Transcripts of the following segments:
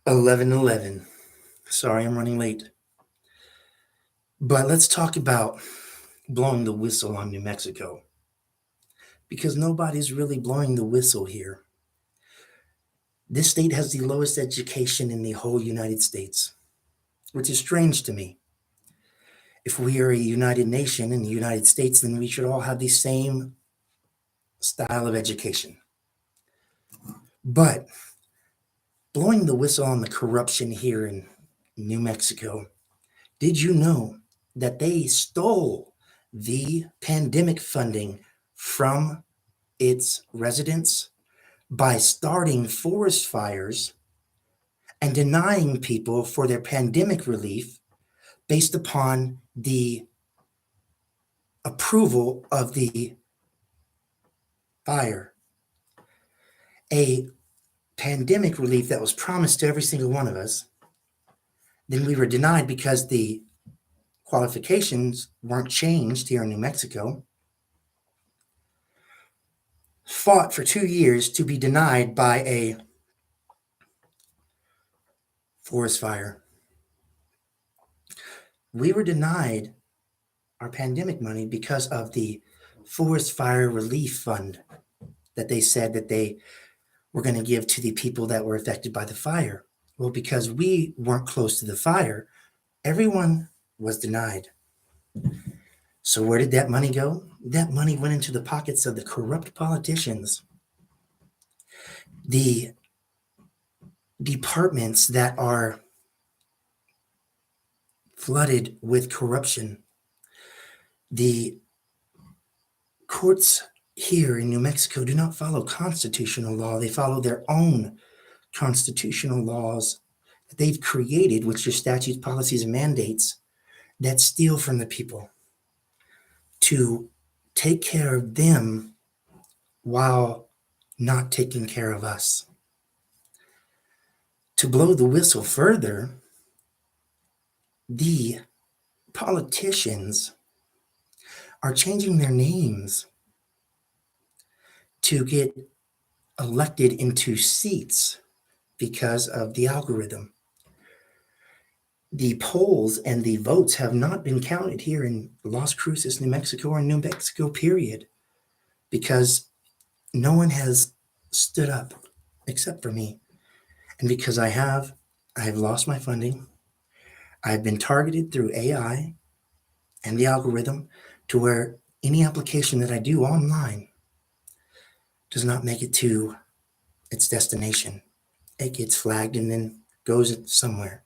11:11. Sorry, I'm running late. But let's talk about blowing the whistle on New Mexico because nobody's really blowing the whistle here. This state has the lowest education in the whole United States, which is strange to me. If we are a united nation in the United States, then we should all have the same style of education. But blowing the whistle on the corruption here in New Mexico, did you know that they stole the pandemic funding from its residents by starting forest fires and denying people for their pandemic relief based upon the approval of the fire? A pandemic relief that was promised to every single one of us, then we were denied because the qualifications weren't changed here in New Mexico. Fought for 2 years to be denied by a forest fire. We were denied our pandemic money because of the forest fire relief fund that they said that they were going to give to the people that were affected by the fire. Well, because we weren't close to the fire, everyone was denied. So where did that money go? That money went into the pockets of the corrupt politicians. The departments that are flooded with corruption. The courts here in New Mexico do not follow constitutional law. They follow their own constitutional laws that they've created, which are statutes, policies, and mandates that steal from the people to take care of them while not taking care of us. To blow the whistle further, the politicians are changing their names to get elected into seats because of the algorithm. The polls and the votes have not been counted here in Las Cruces, New Mexico, or New Mexico, period, because no one has stood up except for me. And because I have lost my funding. I've been targeted through AI and the algorithm to where any application that I do online does not make it to its destination. It gets flagged and then goes somewhere.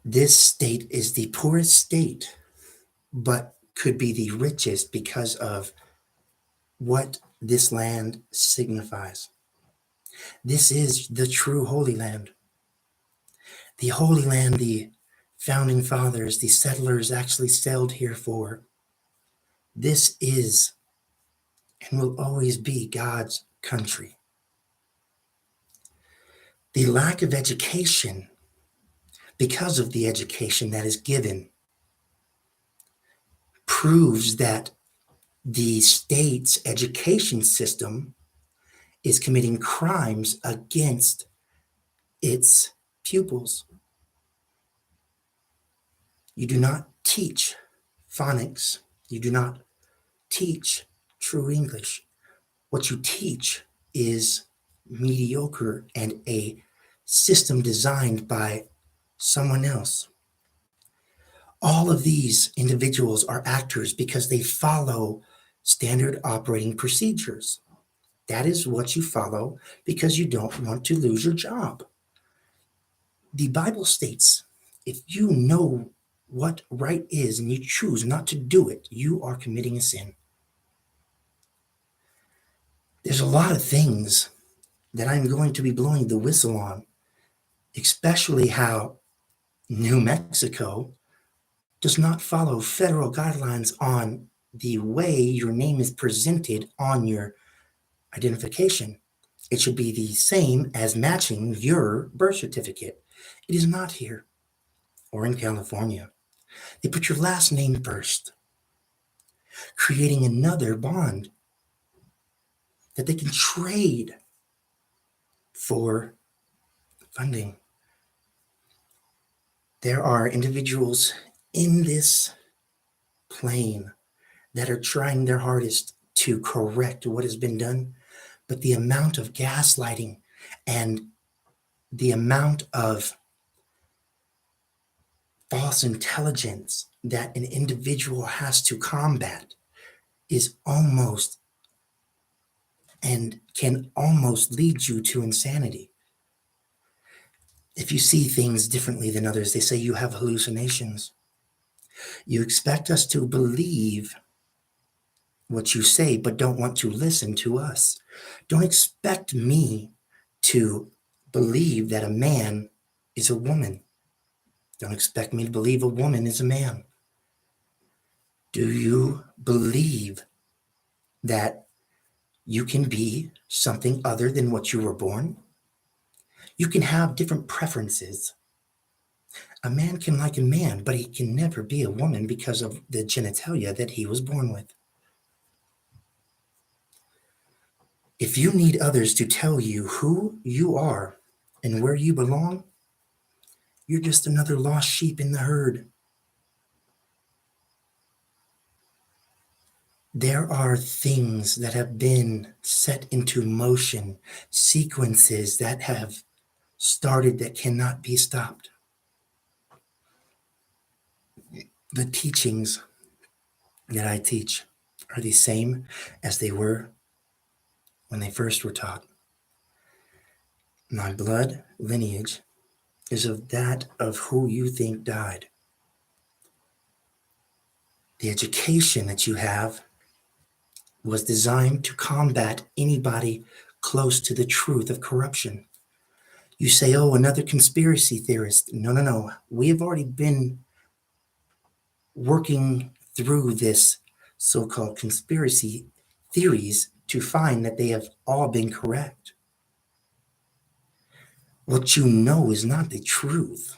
This state is the poorest state, but could be the richest because of what this land signifies. This is the true Holy Land. The Holy Land the founding fathers, the settlers actually sailed here for. This is and will always be God's country. The lack of education, because of the education that is given, proves that the state's education system is committing crimes against its pupils. You do not teach phonics. You do not teach true English. What you teach is mediocre and a system designed by someone else. All of these individuals are actors because they follow standard operating procedures. That is what you follow because you don't want to lose your job. The Bible states, if you know what right is and you choose not to do it, you are committing a sin. There's a lot of things that I'm going to be blowing the whistle on, especially how New Mexico does not follow federal guidelines on the way your name is presented on your identification. It should be the same as matching your birth certificate. It is not here or in California. They put your last name first, creating another bond that they can trade for funding. There are individuals in this plane that are trying their hardest to correct what has been done, but the amount of gaslighting and the amount of false intelligence that an individual has to combat is almost and can almost lead you to insanity. If you see things differently than others, they say you have hallucinations. You expect us to believe what you say, but don't want to listen to us. Don't expect me to believe that a man is a woman. Don't expect me to believe a woman is a man. Do you believe that you can be something other than what you were born? You can have different preferences. A man can like a man, but he can never be a woman because of the genitalia that he was born with. If you need others to tell you who you are and where you belong, you're just another lost sheep in the herd. There are things that have been set into motion, sequences that have started that cannot be stopped. The teachings that I teach are the same as they were when they first were taught. My blood lineage is of that of who you think died. The education that you have was designed to combat anybody close to the truth of corruption. You say, oh, another conspiracy theorist. No. We have already been working through this so-called conspiracy theories to find that they have all been correct. What you know is not the truth.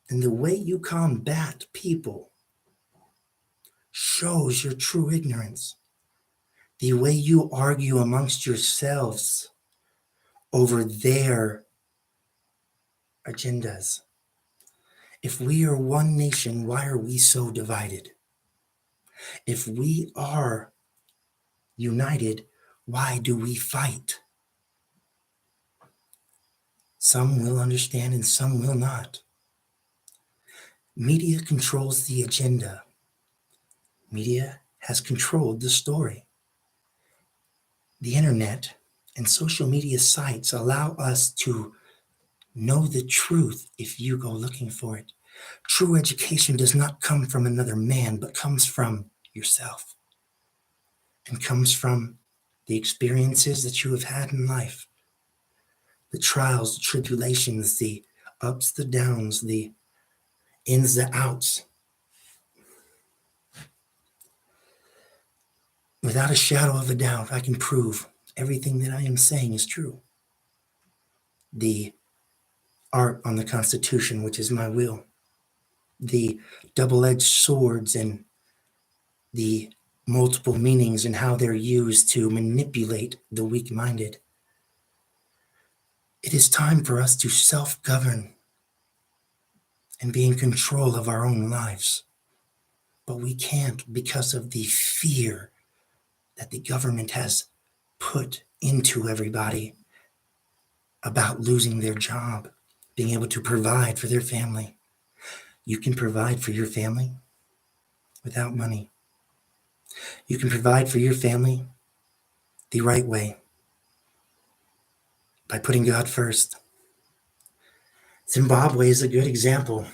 And the way you combat people shows your true ignorance. The way you argue amongst yourselves over their agendas. If we are one nation, why are we so divided? If we are united, why do we fight? Some will understand and some will not. Media controls the agenda. Media has controlled the story. The internet and social media sites allow us to know the truth if you go looking for it. True education does not come from another man, but comes from yourself and comes from the experiences that you have had in life, the trials, the tribulations, the ups, the downs, the ins, the outs. Without a shadow of a doubt, I can prove everything that I am saying is true. The art on the Constitution, which is my will, the double-edged swords and the multiple meanings and how they're used to manipulate the weak-minded. It is time for us to self-govern and be in control of our own lives. But we can't because of the fear that the government has put into everybody about losing their job, being able to provide for their family. You can provide for your family without money. You can provide for your family the right way by putting God first. Zimbabwe is a good example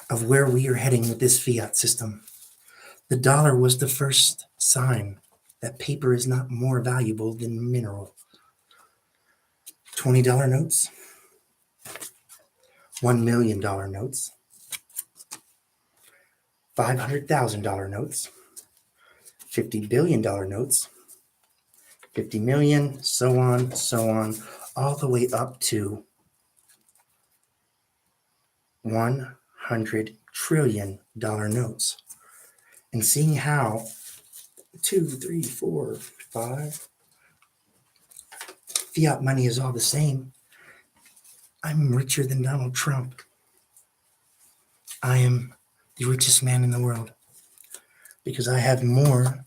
of where we are heading with this fiat system. The dollar was the first sign that paper is not more valuable than mineral. $20 notes, $1 million notes, $500,000 notes, $50 billion notes, 50 million, so on, all the way up to $100 trillion notes. And seeing how 2, 3, 4, 5. Fiat money is all the same. I'm richer than Donald Trump. I am the richest man in the world because I have more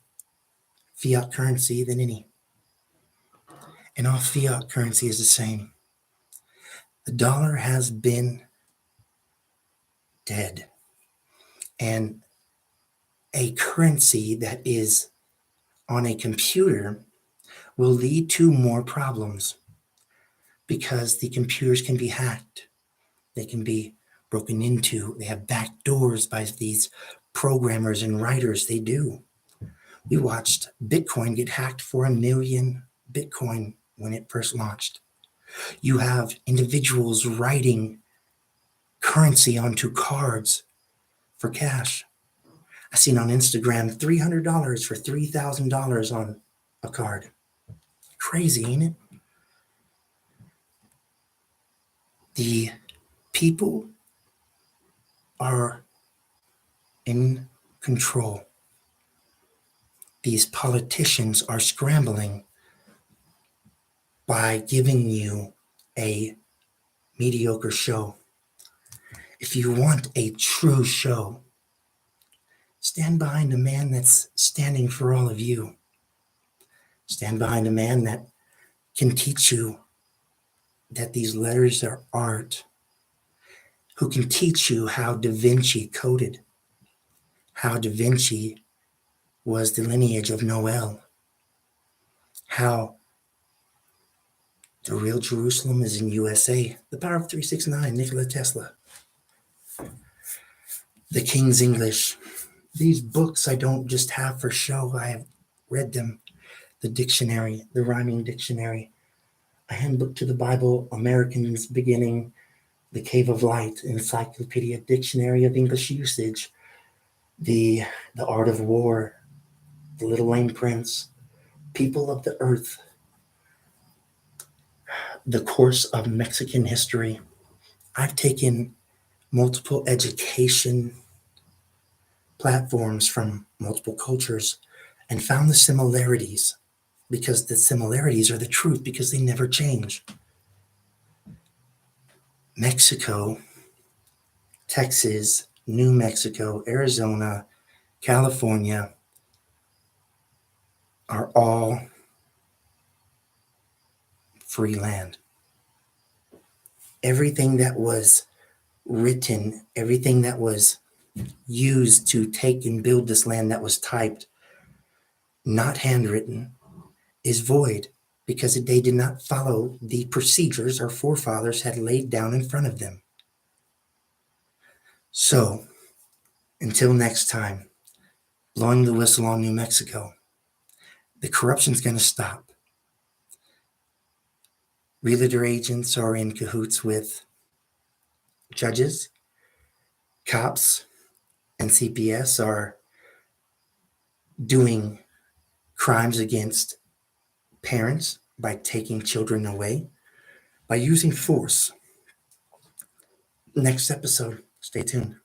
fiat currency than any. And all fiat currency is the same. The dollar has been dead. And a currency that is on a computer will lead to more problems because the computers can be hacked. They can be broken into. They have back doors by these programmers and writers. They do. We watched Bitcoin get hacked for 1 million Bitcoin when it first launched. You have individuals writing currency onto cards for cash. I seen on Instagram $300 for $3,000 on a card. Crazy, ain't it? The people are in control. These politicians are scrambling by giving you a mediocre show. If you want a true show, stand behind a man that's standing for all of you. Stand behind a man that can teach you that these letters are art, who can teach you how Da Vinci coded, how Da Vinci was the lineage of Noel, how the real Jerusalem is in USA, the power of 369, Nikola Tesla, the King's English. These books I don't just have for show, I have read them. The dictionary, the rhyming dictionary, a handbook to the Bible, American's Beginning, the Cave of Light, Encyclopedia Dictionary of English Usage, the Art of War, the Little Lame Prince, People of the Earth, the Course of Mexican History. I've taken multiple education platforms from multiple cultures and found the similarities, because the similarities are the truth, because they never change. Mexico, Texas, New Mexico, Arizona, California are all free land. Everything that was written, everything that was used to take and build this land that was typed, not handwritten, is void because they did not follow the procedures our forefathers had laid down in front of them. So, until next time, blowing the whistle on New Mexico, the corruption's going to stop. Realtor agents are in cahoots with judges, cops, and CPS are doing crimes against parents by taking children away, by using force. Next episode, stay tuned.